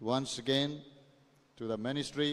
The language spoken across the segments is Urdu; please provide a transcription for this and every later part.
once again to the ministry,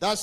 10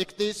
31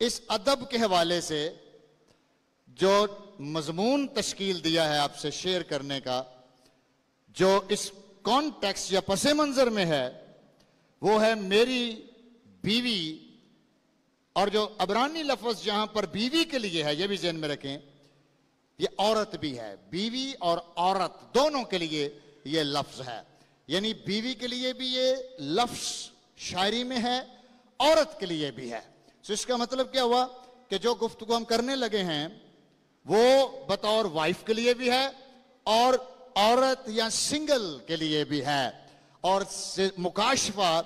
اس ادب کے حوالے سے جو مضمون تشکیل دیا ہے آپ سے شیئر کرنے کا، جو اس کانٹیکسٹ یا پس منظر میں ہے، وہ ہے میری بیوی. اور جو عبرانی لفظ جہاں پر بیوی کے لیے ہے، یہ بھی ذہن میں رکھیں، یہ عورت بھی ہے. بیوی اور عورت دونوں کے لیے یہ لفظ ہے. یعنی بیوی کے لیے بھی یہ لفظ شاعری میں ہے، عورت کے لیے بھی ہے. تو اس کا مطلب کیا ہوا کہ جو گفتگو ہم کرنے لگے ہیں وہ بطور وائف کے لیے بھی ہے اور عورت یا سنگل کے لیے بھی ہے. اور مکاشفہ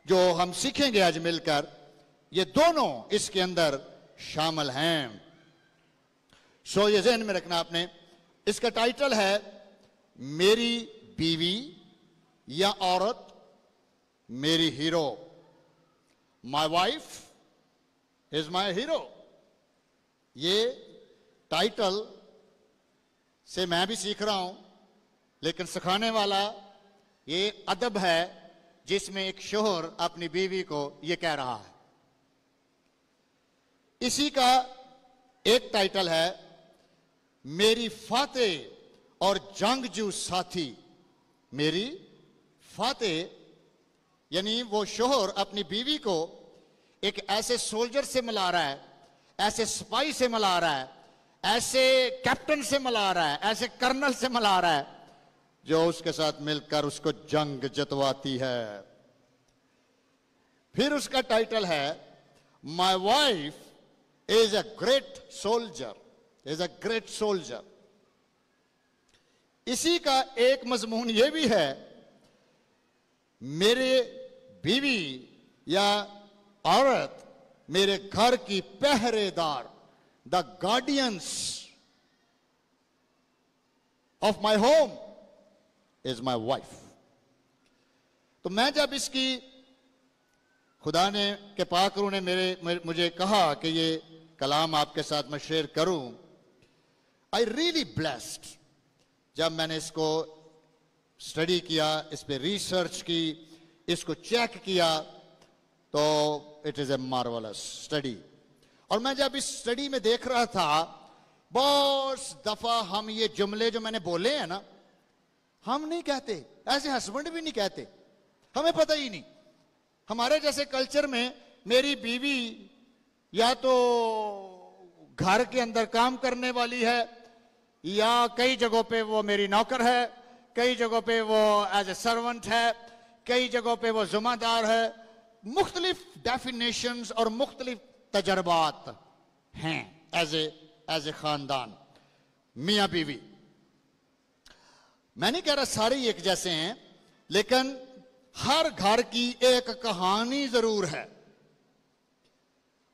جو ہم سیکھیں گے آج مل کر، یہ دونوں اس کے اندر شامل ہیں. سو یہ ذہن میں رکھنا آپ نے. اس کا ٹائٹل ہے میری بیوی یا عورت میری hero. My wife is my hero. یہ ٹائٹل سے میں بھی سیکھ رہا ہوں، لیکن سکھانے والا یہ ادب ہے جس میں ایک شوہر اپنی بیوی کو یہ کہہ رہا ہے. اسی کا ایک ٹائٹل ہے میری فاتح اور جنگجو ساتھی. میری فاتح یعنی وہ شوہر اپنی بیوی کو ایک ایسے سولجر سے ملا رہا ہے، ایسے سپاہی سے ملا رہا ہے، ایسے کیپٹن سے ملا رہا ہے، ایسے کرنل سے ملا رہا ہے جو اس کے ساتھ مل کر اس کو جنگ جتواتی ہے. پھر اس کا ٹائٹل ہے my wife is a great soldier. Is a great soldier. اسی کا ایک مضمون یہ بھی ہے میرے بیوی یا عورت میرے گھر کی پہرے دار. The guardians of my home is my wife. تو میں جب اس کی خدا نے کہ پاک روح نے مجھے کہا کہ یہ کلام آپ کے ساتھ میں شیئر کروں، آئی ریئلی بلیسڈ. جب میں نے اس کو اسٹڈی کیا، اس پہ ریسرچ کی، اس کو چیک کیا، تو it is a marvels study. اور میں جب اس اسٹڈی میں دیکھ رہا تھا، بہت دفعہ ہم یہ جملے جو میں نے بولے ہیں نا، ہم نہیں کہتے، ایسے ہسبینڈ بھی نہیں کہتے، ہمیں پتہ ہی نہیں. ہمارے جیسے کلچر میں میری بیوی یا تو گھر کے اندر کام کرنے والی ہے، یا کئی جگہوں پہ وہ میری نوکر ہے، کئی جگہوں پہ وہ ایز اے سرونٹ ہے، کئی جگہوں پہ وہ ذمہ دار ہے. مختلف ڈیفینیشنز اور مختلف تجربات ہیں ایز اے خاندان میاں بیوی. میں نہیں کہہ رہا سارے ایک جیسے ہیں، لیکن ہر گھر کی ایک کہانی ضرور ہے.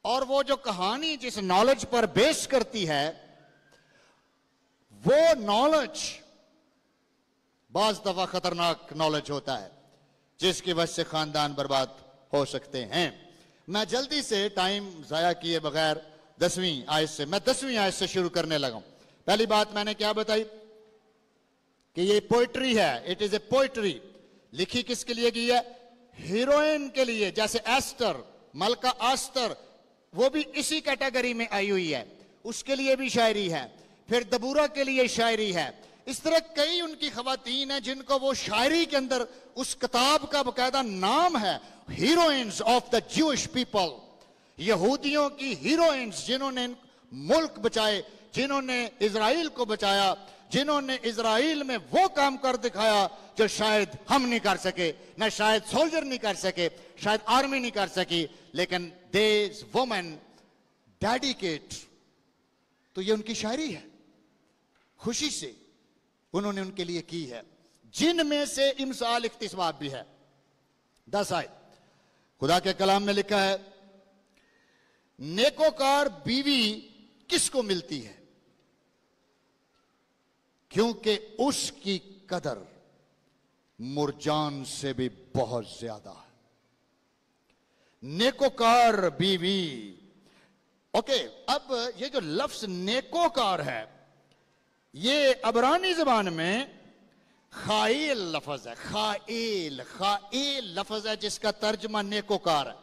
اور وہ جو کہانی جس نالج پر بیس کرتی ہے، وہ نالج بعض دفعہ خطرناک نالج ہوتا ہے جس کی وجہ سے خاندان برباد ہو سکتے ہیں. میں جلدی سے ٹائم ضائع کیے بغیر 10ویں آیت سے شروع کرنے لگا. پہلی بات میں نے کیا بتائی کہ یہ پوئٹری ہے. It is a poetry. لکھی کس کے لیے گئی ہے؟ ہیروئن کے لیے. جیسے ایسٹر، ملکہ آستر، وہ بھی اسی کیٹیگری میں آئی ہوئی ہے، اس کے لیے بھی شاعری ہے. پھر دبورہ کے لیے شاعری ہے. اس طرح کئی ان کی خواتین ہیں جن کو وہ شاعری کے اندر اس کتاب کا باقاعدہ نام ہے، heroines of the Jewish people. یہودیوں کی ہیروئنز جنہوں نے ملک بچائے، جنہوں نے اسرائیل کو بچایا، جنہوں نے اسرائیل میں وہ کام کر دکھایا جو شاید ہم نہیں کر سکے، نہ شاید سولجر نہیں کر سکے، شاید آرمی نہیں کر سکی، لیکن دیز وومن ڈیڈیکیٹ. تو یہ ان کی شاعری ہے، خوشی سے انہوں نے ان کے لیے کی ہے، جن میں سے امثال اقتصاب بھی ہے. 10 آیت خدا کے کلام میں لکھا ہے، نیکوکار بیوی کس کو ملتی ہے؟ کیونکہ اس کی قدر مرجان سے بھی بہت زیادہ ہے. نیکوکار بیوی. اوکے، اب یہ جو لفظ نیکوکار ہے، یہ عبرانی زبان میں خائل لفظ ہے. خائل لفظ ہے جس کا ترجمہ نیکوکار ہے.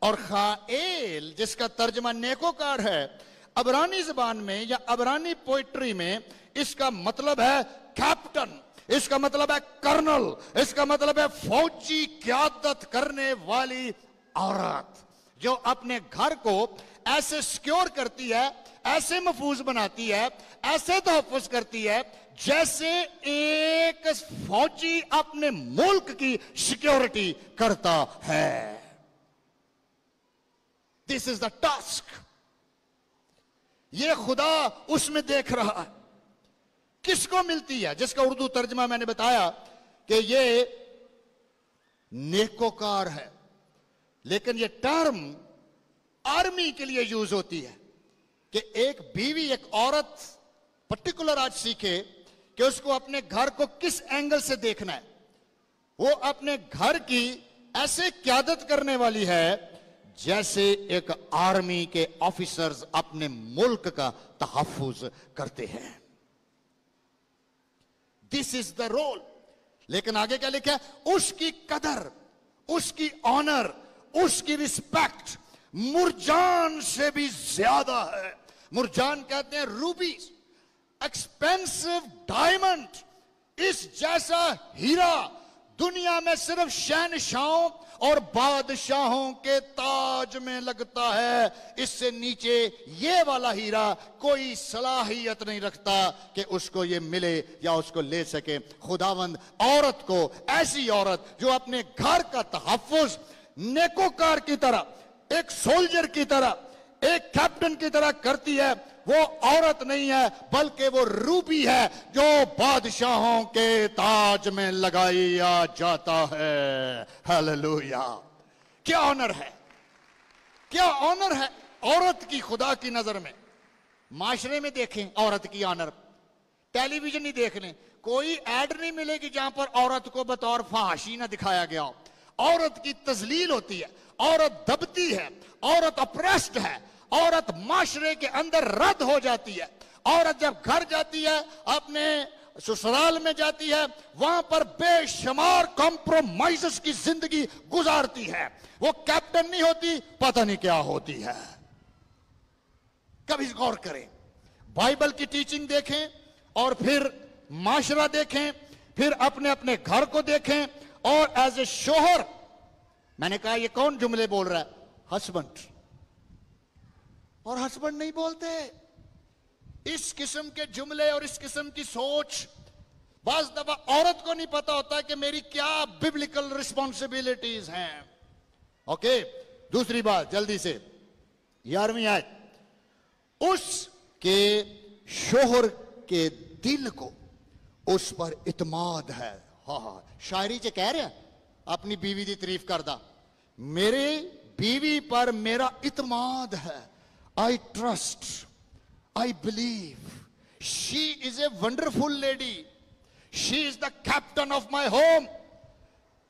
اور خائل جس کا ترجمہ نیکوکار ہے، عبرانی زبان میں یا عبرانی پوئٹری میں اس کا مطلب ہے کیپٹن، اس کا مطلب ہے کرنل، اس کا مطلب ہے فوجی قیادت کرنے والی عورت، جو اپنے گھر کو ایسے سیکیور کرتی ہے، ایسے محفوظ بناتی ہے، ایسے تحفظ کرتی ہے جیسے ایک فوجی اپنے ملک کی سیکیورٹی کرتا ہے۔ This is the task۔ یہ خدا اس میں دیکھ رہا ہے۔ کس کو ملتی ہے؟ جس کا اردو ترجمہ میں نے بتایا کہ یہ نیکوکار ہے، لیکن یہ ٹرم آرمی کے لیے یوز ہوتی ہے کہ ایک بیوی، ایک عورت پرٹیکولر آج سیکھے کہ اس کو اپنے گھر کو کس اینگل سے دیکھنا ہے۔ وہ اپنے گھر کی ایسے قیادت کرنے والی ہے جیسے ایک آرمی کے آفیسرز اپنے ملک کا تحفظ کرتے ہیں۔ دس از دا رول۔ لیکن آگے کیا لکھا ہے؟ اس کی قدر، اس کی آنر، اس کی رسپیکٹ مرجان سے بھی زیادہ ہے۔ مرجان کہتے ہیں روبیز، ایکسپینسو ڈائمنڈ، اس جیسا ہیرا دنیا میں صرف شہنشاہوں اور بادشاہوں کے تاج میں لگتا ہے۔ اس سے نیچے یہ والا ہیرا کوئی صلاحیت نہیں رکھتا کہ اس کو یہ ملے یا اس کو لے سکے۔ خداوند عورت کو، ایسی عورت جو اپنے گھر کا تحفظ نیکوکار کی طرح، ایک سولجر کی طرح، ایک کیپٹن کی طرح کرتی ہے، وہ عورت نہیں ہے بلکہ وہ روبی ہے جو بادشاہوں کے تاج میں لگایا جاتا ہے۔ ہاللویا! کیا آنر ہے، کیا آنر ہے عورت کی خدا کی نظر میں۔ معاشرے میں دیکھیں عورت کی آنر، ٹیلی ویژن ہی دیکھ لیں، کوئی ایڈ نہیں ملے گی جہاں پر عورت کو بطور فحاشی نہ دکھایا گیا ہو۔ عورت کی تذلیل ہوتی ہے، عورت دبتی ہے، عورت اپریسڈ ہے، عورت معاشرے کے اندر رد ہو جاتی ہے۔ عورت جب گھر جاتی ہے، اپنے سسرال میں جاتی ہے، وہاں پر بے شمار کمپرومائزز کی زندگی گزارتی ہے۔ وہ کیپٹن نہیں ہوتی، پتہ نہیں کیا ہوتی ہے۔ کبھی غور کریں، بائبل کی ٹیچنگ دیکھیں اور پھر معاشرہ دیکھیں، پھر اپنے اپنے گھر کو دیکھیں، اور ایز اے شوہر، میں نے کہا یہ کون جملے بول رہا ہے؟ ہسبینڈ۔ اور ہسبینڈ نہیں بولتے اس قسم کے جملے اور اس قسم کی سوچ۔ بعض دفعہ عورت کو نہیں پتا ہوتا کہ میری کیا ببلیکل رسپانسبلٹیز ہیں۔ اوکے، دوسری بات جلدی سے، 11ویں آیت، اس کے شوہر کے دل کو اس پر اعتماد ہے۔ ہاں، شاعری چ کہہ رہے ہیں اپنی بیوی دی تعریف کردہ، میرے بیوی پر میرا اعتماد ہے۔ I trust, I believe, she is a wonderful lady, she is the captain of my home,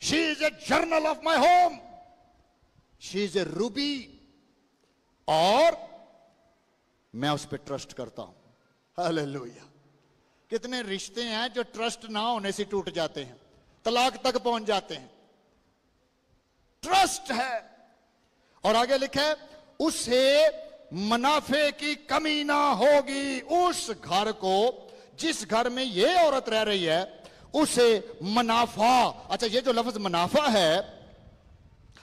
she is a journal of my home, she is a ruby، اور میں اس پہ ٹرسٹ کرتا ہوں۔ ہاللویا! کتنے رشتے ہیں جو ٹرسٹ نہ ہونے سے ٹوٹ جاتے ہیں، طلاق تک پہنچ جاتے ہیں۔ ٹرسٹ ہے، اور آگے لکھا ہے اسے منافع کی کمی نہ ہوگی۔ اس گھر کو، جس گھر میں یہ عورت رہ رہی ہے، اسے منافع، اچھا یہ جو لفظ منافع ہے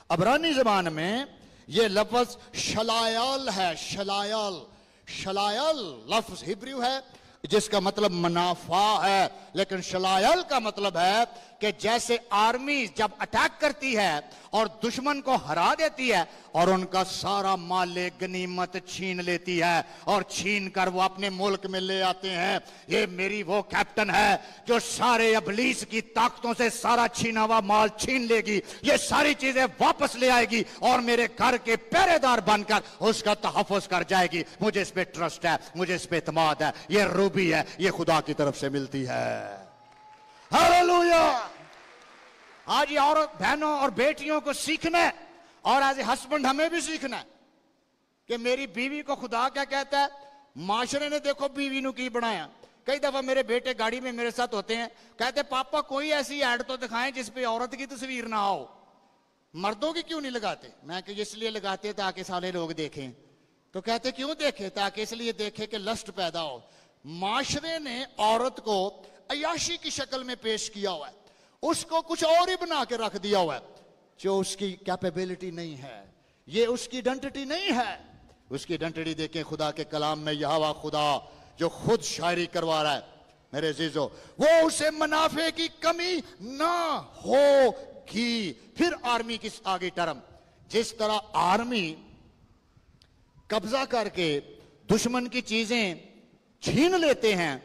عبرانی زبان میں، یہ لفظ شلائل ہے۔ شلائل، شلائل لفظ ہبریو ہے جس کا مطلب منافع ہے، لیکن شلائل کا مطلب ہے کہ جیسے آرمی جب اٹیک کرتی ہے اور دشمن کو ہرا دیتی ہے اور ان کا سارا مال غنیمت چھین لیتی ہے اور چھین کر وہ اپنے ملک میں لے آتے ہیں، یہ میری وہ کیپٹن ہے جو سارے ابلیس کی طاقتوں سے سارا چھینا ہوا مال چھین لے گی، یہ ساری چیزیں واپس لے آئے گی اور میرے گھر کے پہرے دار بن کر اس کا تحفظ کر جائے گی۔ مجھے اس پہ ٹرسٹ ہے، مجھے اس پہ اعتماد ہے، یہ روبی ہے، یہ خدا کی طرف سے ملتی ہے۔ ہاللویا! آج یہ عورت بہنوں اور بیٹیوں کو سیکھنا ہے، اور ایز اے ہسبینڈ ہمیں بھی سیکھنا ہے کہ میری بیوی کو خدا کیا کہتا ہے۔ معاشرے نے دیکھو بیوی نو کی بنایا۔ کئی دفعہ میرے بیٹے گاڑی میں میرے ساتھ ہوتے ہیں، کہتے پاپا کوئی ایسی ایڈ تو دکھائیں جس پہ عورت کی تصویر نہ ہو۔ مردوں کی کیوں نہیں لگاتے؟ میں کہ اس لیے لگاتے تاکہ سارے لوگ دیکھیں. تو کہتے کیوں دیکھیں؟ تاکہ اس لیے دیکھیں کہ لسٹ پیدا ہو. معاشرے نے عورت کو عیاشی کی شکل میں پیش کیا ہوا ہے, اس کو کچھ اور ہی بنا کے رکھ دیا ہوا ہے جو اس کی کیپیبلٹی نہیں ہے, یہ اس کی ڈنٹٹی نہیں ہے. اس کی ڈنٹٹی دیکھیں خدا کے کلام میں, یہوہ خدا جو خود شاعری کروا رہا ہے میرے عزیزو, وہ اسے منافع کی کمی نہ ہوگی. پھر آرمی کی آگے ٹرم, جس طرح آرمی قبضہ کر کے دشمن کی چیزیں چھین لیتے ہیں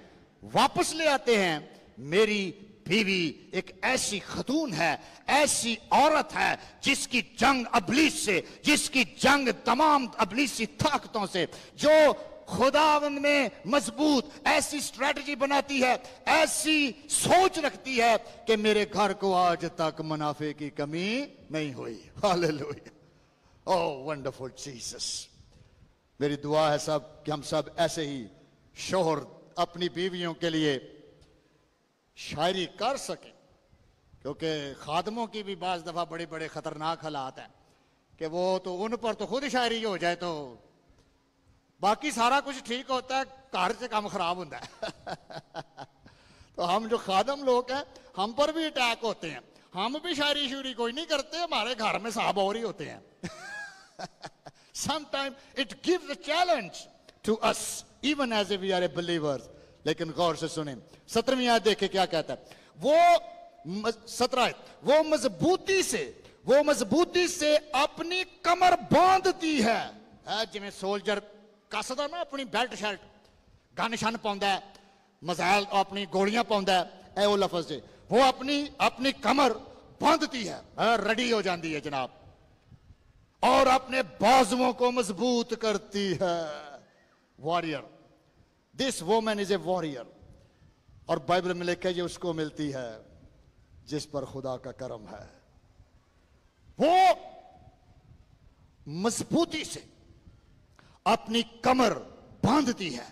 واپس لے آتے ہیں, میری بیوی ایک ایسی خاتون ہے, ایسی عورت ہے جس کی جنگ ابلیس سے, جس کی جنگ تمام ابلیسی طاقتوں سے, جو خداوند میں مضبوط ایسی اسٹریٹجی بناتی ہے, ایسی سوچ رکھتی ہے کہ میرے گھر کو آج تک منافع کی کمی نہیں ہوئی. ہاللیلویا, او ونڈرفل جیسس. میری دعا ہے سب کہ ہم سب ایسے ہی شوہر اپنی بیویوں کے لیے شاعری کر سکیں, کیونکہ خادموں کی بھی بعض دفعہ بڑے بڑے خطرناک حالات ہیں کہ وہ تو ان پر تو خود شاعری ہو جائے تو باقی سارا کچھ ٹھیک ہوتا ہے, گھر سے کام خراب ہوتا ہے. تو ہم جو خادم لوگ ہیں ہم پر بھی اٹیک ہوتے ہیں, ہم بھی شاعری شوری کوئی نہیں کرتے, ہمارے گھر میں صاحب اور ہی ہوتے ہیں. Sometimes it gives a challenge to us even as if we are a believers. لیکن غور سے سنیں 17ویں آیت دیکھیں کیا کہتا ہے. وہ 17 آیت, وہ مضبوطی سے اپنی کمر باندھتی ہے. جی میں سولجر کسدا نا اپنی بیلٹ شرٹ, گن شن پاؤندا ہے, مزائل اپنی گولیاں پاؤندا ہے, اے وہ لفظ جی, وہ اپنی کمر باندھتی ہے, ریڈی ہو جاندی ہے جناب, اور اپنے بازوؤں کو مضبوط کرتی ہے. Warrior, this woman is a warrior. اور بائبل میں لکھا ہے یہ اس کو ملتی ہے جس پر خدا کا کرم ہے. وہ مضبوطی سے اپنی کمر باندھتی ہے,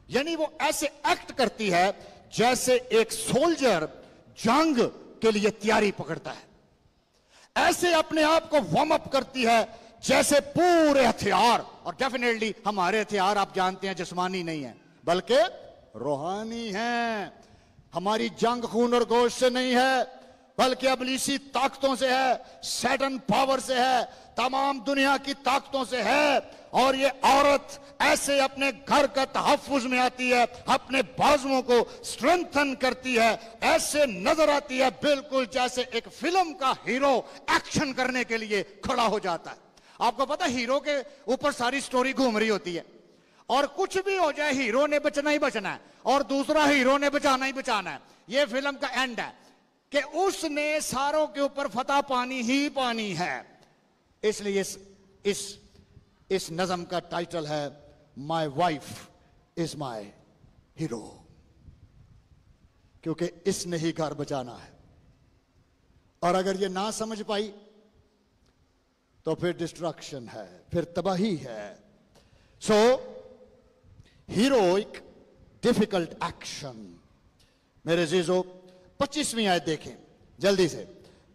یعنی وہ ایسے ایکٹ کرتی ہے جیسے ایک سولجر جنگ کے لیے تیاری پکڑتا ہے. ایسے اپنے آپ کو وارم اپ کرتی ہے جیسے پورے ہتھیار, اور ڈیفینیٹلی ہمارے ہتھیار آپ جانتے ہیں جسمانی نہیں ہیں بلکہ روحانی ہیں. ہماری جنگ خون اور گوشت سے نہیں ہے بلکہ ابلیسی طاقتوں سے ہے, سیٹن پاور سے ہے, تمام دنیا کی طاقتوں سے ہے. اور یہ عورت ایسے اپنے گھر کا تحفظ میں آتی ہے, اپنے بازوؤں کو سٹرنتھن کرتی ہے, ایسے نظر آتی ہے بالکل جیسے ایک فلم کا ہیرو ایکشن کرنے کے لیے کھڑا ہو جاتا ہے. آپ کو پتا ہیرو کے اوپر ساری سٹوری گھوم رہی ہوتی ہے, اور کچھ بھی ہو جائے ہیرو نے بچنا ہی بچنا ہے اور دوسرا ہیرو نے بچانا ہی بچانا ہے. یہ فلم کا اینڈ ہے کہ اس نے ساروں کے اوپر فتح پانی ہی پانی ہے. اس لیے اس نظم کا ٹائٹل ہے my wife is my hero, کیونکہ اس نے ہی گھر بچانا ہے. اور اگر یہ نہ سمجھ پائی تو پھر ڈسٹرکشن ہے, پھر تباہی ہے. سو ہیروئک ڈیفیکلٹ ایکشن. میرے عزیزو 25ویں آیت دیکھیں جلدی سے.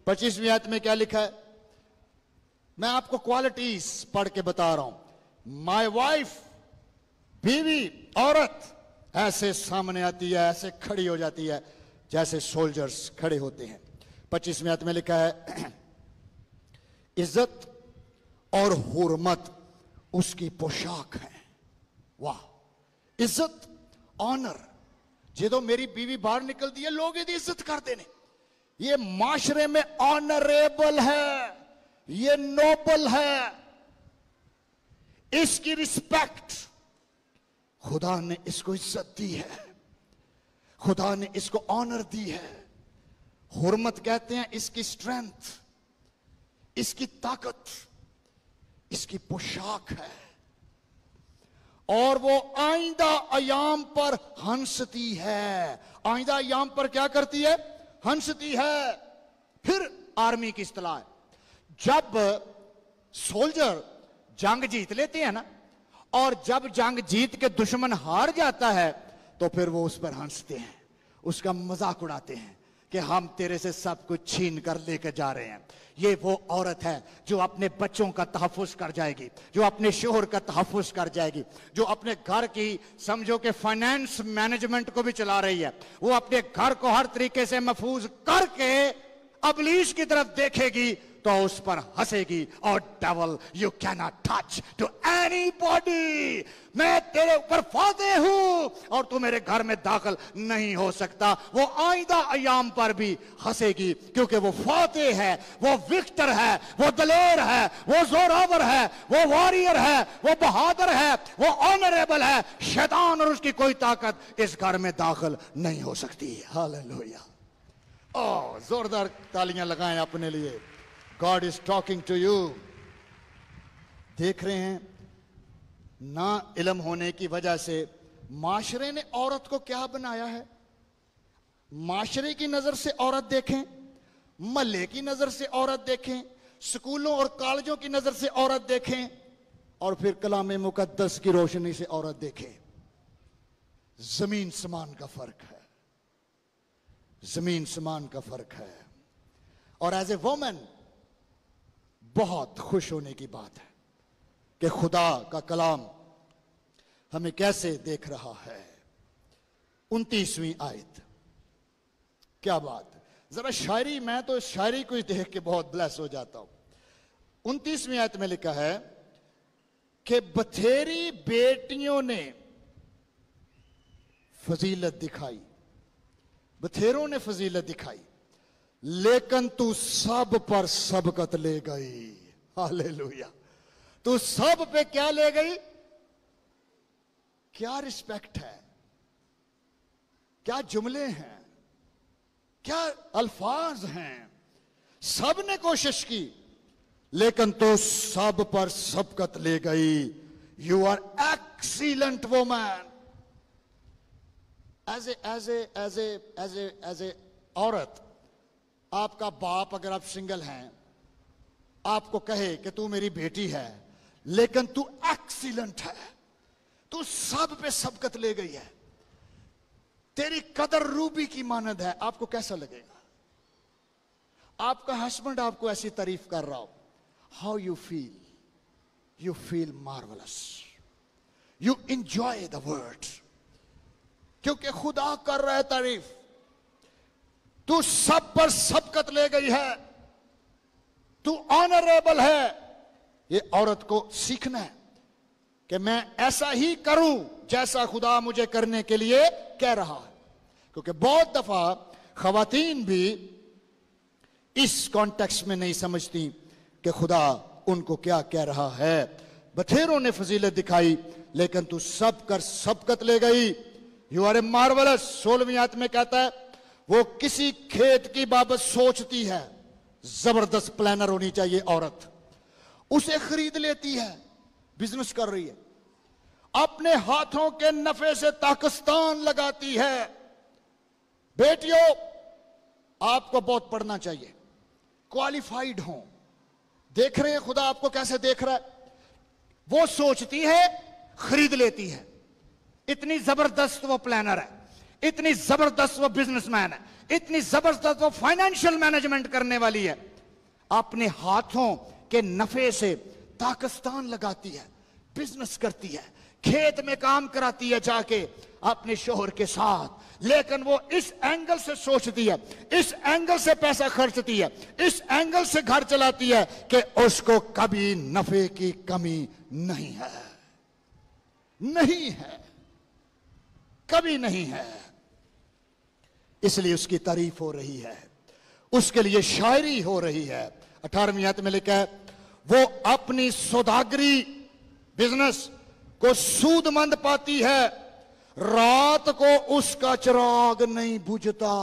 25ویں آیت میں کیا لکھا ہے؟ میں آپ کو کوالٹیز پڑھ کے بتا رہا ہوں. مائی وائف, بیوی, عورت ایسے سامنے آتی ہے, ایسے کھڑی ہو جاتی ہے جیسے سولجرز کھڑے ہوتے ہیں. 25ویں آیت میں لکھا ہے عزت اور حرمت اس کی پوشاک ہے. واہ, عزت, آنر. جدو میری بیوی باہر نکلتی ہے لوگ یہ عزت کرتے ہیں, یہ معاشرے میں آنریبل ہے, یہ نوبل ہے, اس کی رسپیکٹ, خدا نے اس کو عزت دی ہے, خدا نے اس کو آنر دی ہے. حرمت کہتے ہیں اس کی سٹرینتھ, اس کی طاقت, اس کی پوشاک ہے. اور وہ آئندہ ایام پر ہنستی ہے. آئندہ ایام پر کیا کرتی ہے؟ ہنستی ہے. پھر آرمی کی اصطلاح ہے, جب سولجر جنگ جیت لیتے ہیں نا, اور جب جنگ جیت کے دشمن ہار جاتا ہے تو پھر وہ اس پر ہنستے ہیں, اس کا مذاق اڑاتے ہیں کہ ہم تیرے سے سب کچھ چھین کر لے کے جا رہے ہیں. یہ وہ عورت ہے جو اپنے بچوں کا تحفظ کر جائے گی, جو اپنے شوہر کا تحفظ کر جائے گی, جو اپنے گھر کی سمجھو کہ فائنانس مینجمنٹ کو بھی چلا رہی ہے. وہ اپنے گھر کو ہر طریقے سے محفوظ کر کے ابلیس کی طرف دیکھے گی تو اس پر ہنسے گی. اور ڈیول یو کی not touch to anybody, میں تیرے اوپر فاتح ہوں اور تو میرے گھر میں داخل نہیں ہو سکتا. وہ آئندہ ایام پر بھی ہنسے گی کیونکہ وہ فاتح ہے, وہ وکٹر ہے, وہ دلیر ہے, وہ زوراور ہے, وہ واریر ہے, وہ بہادر ہے, وہ آنریبل ہے. شیطان اور اس کی کوئی طاقت اس گھر میں داخل نہیں ہو سکتی. ہاللیلویہ. زوردار تالیاں لگائیں اپنے لیے. God is talking to you. دیکھ رہے ہیں نا علم ہونے کی وجہ سے معاشرے نے عورت کو کیا بنایا ہے. معاشرے کی نظر سے عورت دیکھیں, محلے کی نظر سے عورت دیکھیں, سکولوں اور کالجوں کی نظر سے عورت دیکھیں, اور پھر کلام مقدس کی روشنی سے عورت دیکھیں. زمین سمان کا فرق ہے, زمین سمان کا فرق ہے. اور ایز اے وومن بہت خوش ہونے کی بات ہے کہ خدا کا کلام ہمیں کیسے دیکھ رہا ہے. 29ویں آیت, کیا بات ہے. ذرا شاعری, میں تو اس شاعری کو دیکھ کے بہت بلیس ہو جاتا ہوں. 29ویں آیت میں لکھا ہے کہ بتھیری بیٹیوں نے فضیلت دکھائی, بتھیروں نے فضیلت دکھائی, لیکن تو سب پر سبقت لے گئی. ہاللیلویہ. تو سب پہ کیا لے گئی؟ کیا رسپیکٹ ہے, کیا جملے ہیں, کیا الفاظ ہیں. سب نے کوشش کی لیکن تو سب پر سبقت لے گئی. You are excellent woman. As a عورت, آپ کا باپ اگر آپ سنگل ہیں آپ کو کہے کہ تو میری بیٹی ہے لیکن تو ایکسیلنٹ ہے, تو سب پہ سبقت لے گئی ہے, تیری قدر روبی کی مانند ہے, آپ کو کیسا لگے گا؟ آپ کا ہسبینڈ آپ کو ایسی تعریف کر رہا ہو, how you feel? You feel marvellous, you enjoy the word, کیونکہ خدا کر رہا ہے تعریف. تو سب پر سبقت لے گئی ہے, تو آنریبل ہے. یہ عورت کو سیکھنا ہے کہ میں ایسا ہی کروں جیسا خدا مجھے کرنے کے لیے کہہ رہا ہے. کیونکہ بہت دفعہ خواتین بھی اس کانٹیکسٹ میں نہیں سمجھتی کہ خدا ان کو کیا کہہ رہا ہے. بتھیروں نے فضیلت دکھائی لیکن تو سب کر سبقت لے گئی. You are a marvellous. 16ویں آیت میں کہتا ہے وہ کسی کھیت کی بابت سوچتی ہے. زبردست پلانر ہونی چاہیے عورت. اسے خرید لیتی ہے, بزنس کر رہی ہے, اپنے ہاتھوں کے نفع سے پاکستان لگاتی ہے. بیٹیوں, آپ کو بہت پڑھنا چاہیے, کوالیفائیڈ ہوں. دیکھ رہے ہیں خدا آپ کو کیسے دیکھ رہا ہے. وہ سوچتی ہے, خرید لیتی ہے. اتنی زبردست وہ پلانر ہے, اتنی زبردست وہ بزنس مین ہے, اتنی زبردست وہ فائنینشیل مینجمنٹ کرنے والی ہے. اپنے ہاتھوں کے نفع سے پاکستان لگاتی ہے, بزنس کرتی ہے, کھیت میں کام کراتی ہے جا کے اپنے شوہر کے ساتھ. لیکن وہ اس اینگل سے سوچتی ہے, اس اینگل سے پیسہ خرچتی ہے, اس اینگل سے گھر چلاتی ہے کہ اس کو کبھی نفع کی کمی نہیں ہے, نہیں ہے, کبھی نہیں ہے. اس لیے اس کی تعریف ہو رہی ہے, اس کے لیے شاعری ہو رہی ہے. 18ویں آیت میں لکھا ہے وہ اپنی سوداگری بزنس کو سود مند پاتی ہے, رات کو اس کا چراغ نہیں بجھتا.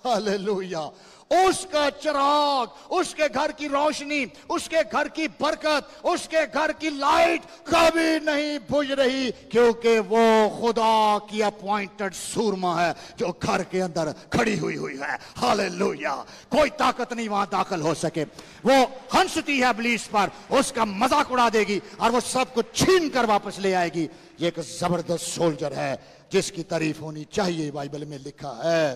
ہاللیلویہ. اس کا چراغ, اس کے گھر کی روشنی, اس کے گھر کی برکت, اس کے گھر کی لائٹ کبھی نہیں بجھ رہی, کیونکہ وہ خدا کی اپوائنٹڈ سورما ہے جو گھر کے اندر کھڑی ہوئی ہے. ہاللیلویہ. کوئی طاقت نہیں وہاں داخل ہو سکے. وہ ہنستی ہے ابلیس پر, اس کا مذاق اڑا دے گی اور وہ سب کو چھین کر واپس لے آئے گی. یہ ایک زبردست سولجر ہے جس کی تعریف ہونی چاہیے. بائبل میں لکھا ہے.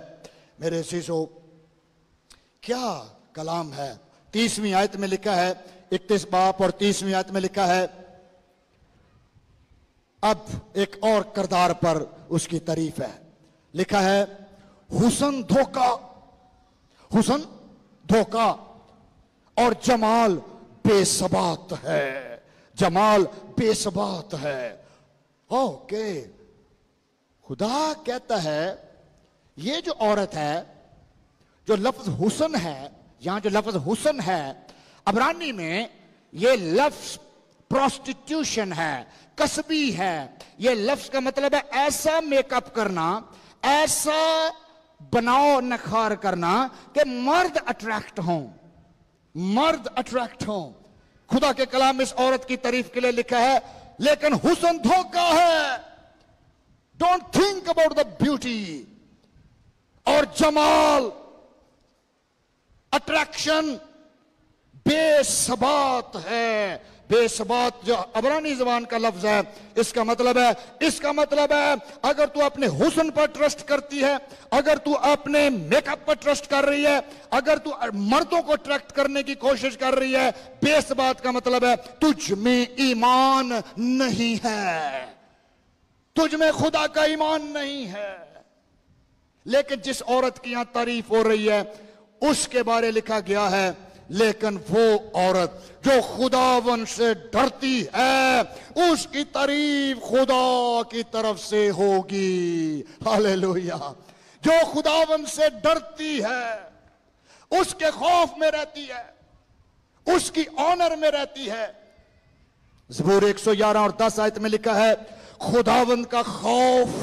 میرے عزیزو, کیا کلام ہے. 30ویں آیت میں لکھا ہے, 31 باب اور 30ویں آیت میں لکھا ہے, اب ایک اور کردار پر اس کی تعریف ہے. لکھا ہے حسن دھوکا, حسن دھوکا اور جمال بے ثبات ہے, جمال بے ثبات ہے. اوکے, خدا کہتا ہے یہ جو عورت ہے, جو لفظ حسن ہے, یہاں جو لفظ حسن ہے عبرانی میں یہ لفظ پروسٹیٹیوشن ہے, کسبی ہے. یہ لفظ کا مطلب ہے ایسا میک اپ کرنا, ایسا بناؤ نکھار کرنا کہ مرد اٹریکٹ ہوں, مرد اٹریکٹ ہوں. خدا کے کلام اس عورت کی تعریف کے لیے لکھا ہے لیکن حسن دھوکا ہے. Don't think about the beauty, اور جمال, اٹریکشن بے ثبات ہے. بے ثبات جو عبرانی زبان کا لفظ ہے, اس کا مطلب ہے اگر تو اپنے حسن پر ٹرسٹ کرتی ہے, اگر تو اپنے میک اپ پر ٹرسٹ کر رہی ہے, اگر تو مردوں کو اٹریکٹ کرنے کی کوشش کر رہی ہے, بے ثبات کا مطلب ہے تجھ میں ایمان نہیں ہے, تجھ میں خدا کا ایمان نہیں ہے. لیکن جس عورت کی یہاں تعریف ہو رہی ہے اس کے بارے لکھا گیا ہے لیکن وہ عورت جو خداوند سے ڈرتی ہے اس کی تعریف خدا کی طرف سے ہوگی. ہاللیلویا. جو خداوند سے ڈرتی ہے, اس کے خوف میں رہتی ہے, اس کی آنر میں رہتی ہے. زبور 111 اور 10 آیت میں لکھا ہے خداوند کا خوف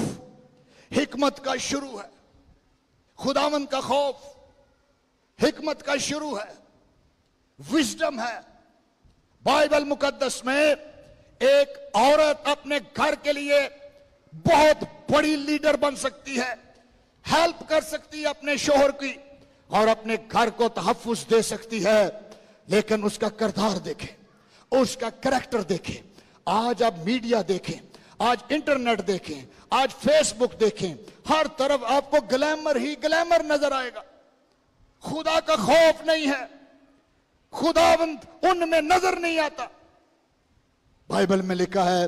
حکمت کا شروع ہے. خداوند کا خوف حکمت کا شروع ہے, وزڈم ہے. بائبل مقدس میں ایک عورت اپنے گھر کے لیے بہت بڑی لیڈر بن سکتی ہے, ہیلپ کر سکتی ہے اپنے شوہر کی, اور اپنے گھر کو تحفظ دے سکتی ہے. لیکن اس کا کردار دیکھیں, اس کا کریکٹر دیکھیں. آج آپ میڈیا دیکھیں, آج انٹرنیٹ دیکھیں, آج فیس بک دیکھیں, ہر طرف آپ کو گلیمر ہی گلیمر نظر آئے گا. خدا کا خوف نہیں ہے, خداوند ان میں نظر نہیں آتا. بائبل میں لکھا ہے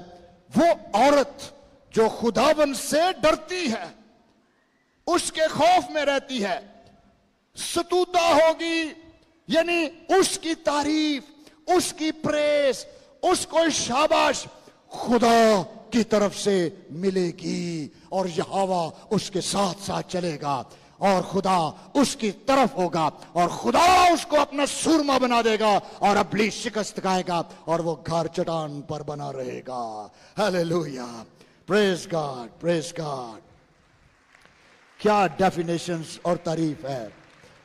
وہ عورت جو خداوند سے ڈرتی ہے, اس کے خوف میں رہتی ہے, ستودہ ہوگی. یعنی اس کی تعریف, اس کی پریز, اس کو شاباش خدا کی طرف سے ملے گی, اور یہوہ اس کے ساتھ ساتھ چلے گا, اور خدا اس کی طرف ہوگا, اور خدا اس کو اپنا سورما بنا دے گا, اور ابلیس شکست کھائے گا, اور وہ گھر چٹان پر بنا رہے گا. ہاللیلویا. پریز گاڈ, پریز گاڈ. کیا ڈیفینیشنز اور تعریف ہے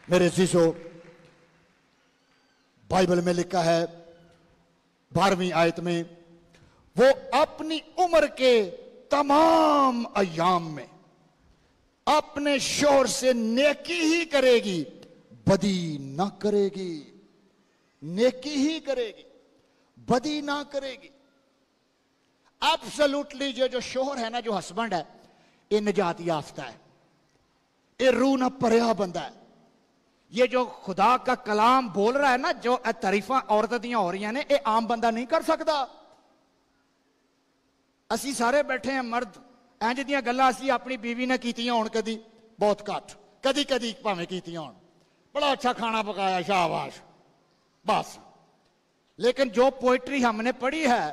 میرے عزیزو. بائبل میں لکھا ہے 12ویں آیت میں وہ اپنی عمر کے تمام ایام میں اپنے شوہر سے نیکی ہی کرے گی, بدی نہ کرے گی. نیکی ہی کرے گی, بدی نہ کرے گی. ایبسولوٹلی جو شوہر ہے نا, جو ہسبینڈ ہے, یہ نجات یافتہ ہے, یہ روح نہ پریا بندہ ہے. یہ جو خدا کا کلام بول رہا ہے نا, جو تعریفاں عورتیں دیاں ہو رہی ہیں, یہ عام بندہ نہیں کر سکتا. اسی سارے بیٹھے ہیں مرد, انج دیاں گلاں اسی اپنی بیوی نے کیتیاں ہون, کدی بہت گھٹ, کدی کدی بھاویں کیتیاں ہون, بڑا اچھا کھانا پکایا, شاباش, بس. لیکن جو پوئٹری ہم نے پڑھی ہے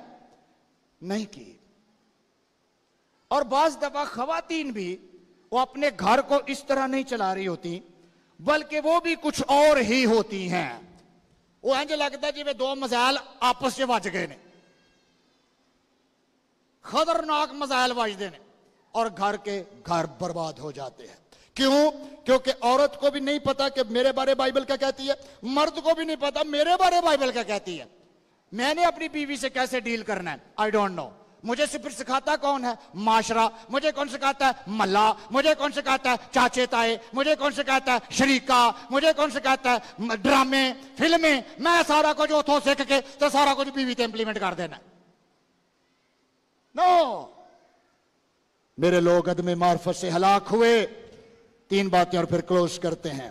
نہیں کی. اور بعض دفعہ خواتین بھی وہ اپنے گھر کو اس طرح نہیں چلا رہی ہوتی, بلکہ وہ بھی کچھ اور ہی ہوتی ہیں. وہ انج لگتا جی دو مزائل آپس سے وج گئے نے, خطرناک مزائل وجدے نے, اور گھر برباد ہو جاتے ہیں. کیوں؟ کیونکہ عورت کو بھی نہیں پتا کہ میرے بارے بائبل کیا کہتی ہے, مرد کو بھی نہیں پتا میرے بارے بائبل کیا کہتی ہے. میں نے اپنی بیوی سے کیسے ڈیل کرنا ہے, آئی ڈونٹ نو. مجھے صرف سکھاتا کون ہے؟ معاشرہ. مجھے کون سکھاتا ہے؟ ملا. مجھے کون سکھاتا ہے؟ چاچے تائے. مجھے کون سکھاتا ہے؟ شریکہ. مجھے کون سکھاتا ہے؟ ڈرامے, فلمیں. میں سارا کچھ اتھوں سیکھ کے تو سارا کچھ بیوی تے امپلیمنٹ کر دینا. نو, میرے لوگ عدم معرفت سے ہلاک ہوئے. 3 باتیں اور پھر کلوز کرتے ہیں.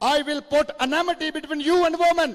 I will put enmity between you and woman,